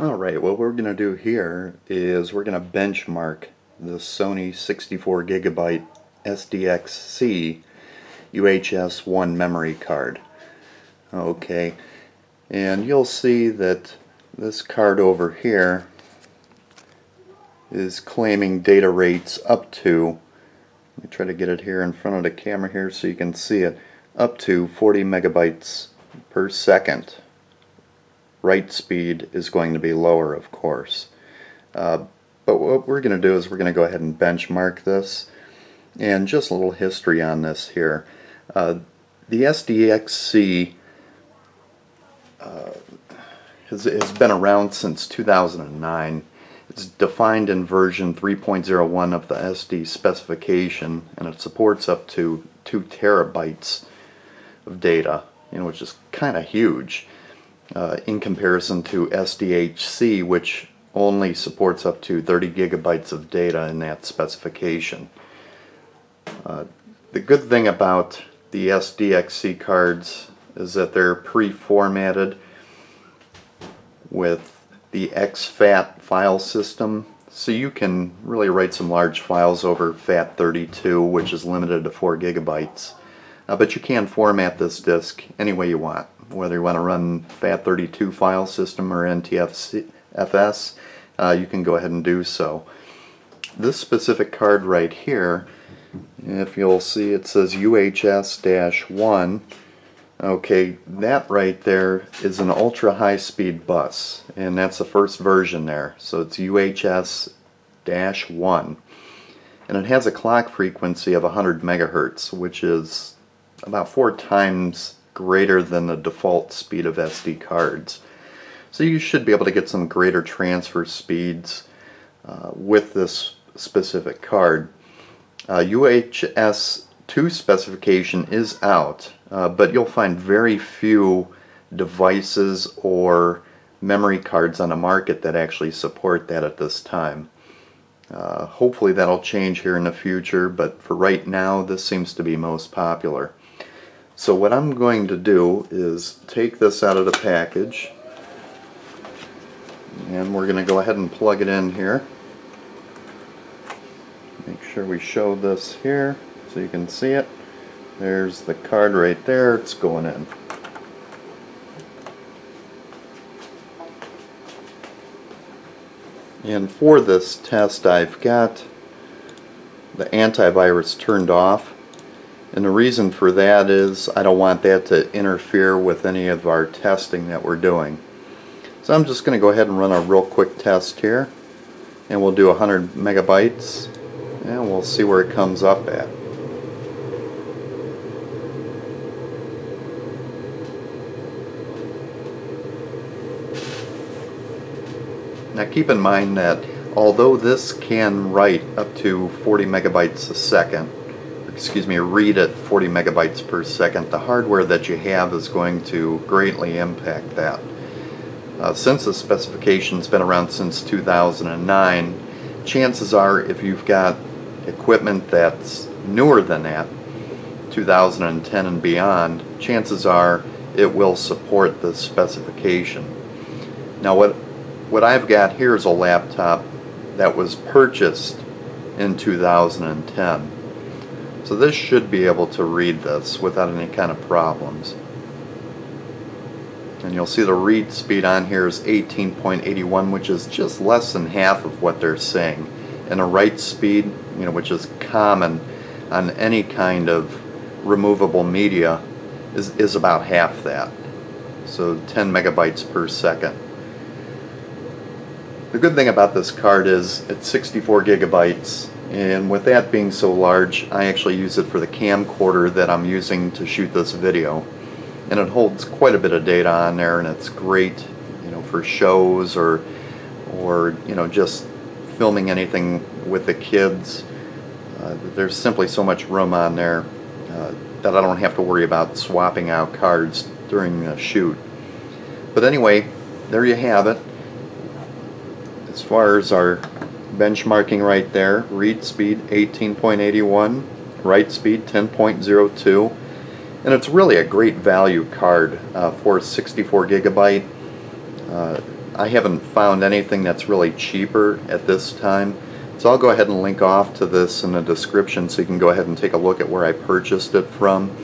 Alright, what we're going to do here is we're going to benchmark the Sony 64GB SDXC UHS-I memory card. Okay, and you'll see that this card over here is claiming data rates up to, let me try to get it here in front of the camera here so you can see it, up to 40 megabytes per second. Write speed is going to be lower, of course. But what we're going to do is we're going to go ahead and benchmark this. And just a little history on this here. The SDXC has been around since 2009. It's defined in version 3.01 of the SD specification, and it supports up to 2 terabytes of data, which is kind of huge. In comparison to SDHC, which only supports up to 30 gigabytes of data in that specification. The good thing about the SDXC cards is that they're pre-formatted with the exFat file system, so you can really write some large files over FAT32, which is limited to 4 gigabytes. But you can format this disk any way you want. Whether you want to run FAT32 file system or NTFS, you can go ahead and do so. This specific card right here, if you'll see, it says UHS-I. Okay, that right there is an ultra high speed bus, and that's the first version there. So it's UHS-I, and it has a clock frequency of 100 megahertz, which is about 4 times greater than the default speed of SD cards. So you should be able to get some greater transfer speeds with this specific card. UHS-II specification is out, but you'll find very few devices or memory cards on the market that actually support that at this time. Hopefully that'll change here in the future, but for right now this seems to be most popular. So what I'm going to do is take this out of the package, and we're going to go ahead and plug it in here. Make sure we show this here so you can see it. There's the card right there, it's going in. And for this test I've got the antivirus turned off. And the reason for that is I don't want that to interfere with any of our testing that we're doing. So I'm just going to go ahead and run a real quick test here, and we'll do 100 megabytes, and we'll see where it comes up at. Now keep in mind that although this can write up to 40 megabytes a second, read at 40 megabytes per second, the hardware that you have is going to greatly impact that. Since the specification's been around since 2009, chances are if you've got equipment that's newer than that, 2010 and beyond, chances are it will support the specification. Now what I've got here is a laptop that was purchased in 2010. So this should be able to read this without any kind of problems. And you'll see the read speed on here is 18.81, which is just less than half of what they're saying. And a write speed, which is common on any kind of removable media, is about half that. So 10 megabytes per second. The good thing about this card is it's 64 gigabytes. And with that being so large, I actually use it for the camcorder that I'm using to shoot this video. And it holds quite a bit of data on there, and it's great, for shows or just filming anything with the kids. There's simply so much room on there that I don't have to worry about swapping out cards during the shoot. But anyway, there you have it. As far as our benchmarking right there, read speed 18.81, write speed 10.02, and it's really a great value card for 64 gigabyte. I haven't found anything that's really cheaper at this time. So I'll go ahead and link off to this in the description so you can go ahead and take a look at where I purchased it from.